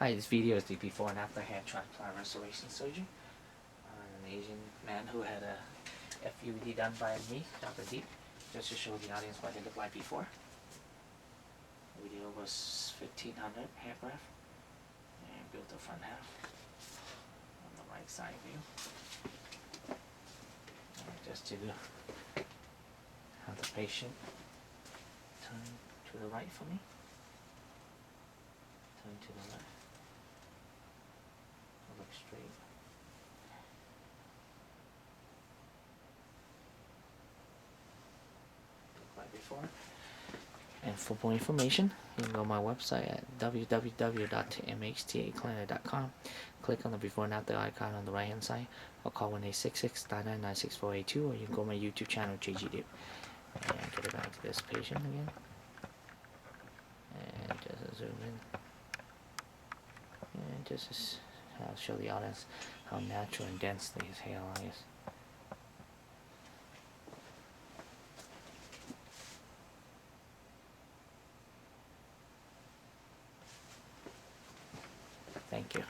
Hi, this video is the before and after hair transplant restoration surgery on an Asian man who had a FUE done by me, Dr. Diep, just to show the audience what it looked like before. The video was 1500 hair graft and built the front half on the right side view. And just to have the patient turn to the right for me. Turn to the left. Look straight. Look like before. And for more information, you can go to my website at www.mhtaclinic.com. Click on the before and after icon on the right hand side, or call 1-866-999-6482, or you can go to my YouTube channel, JG Diep. And get it back to this patient again. And just zoom in. And just I'll show the audience how natural and dense his hairline is. Thank you.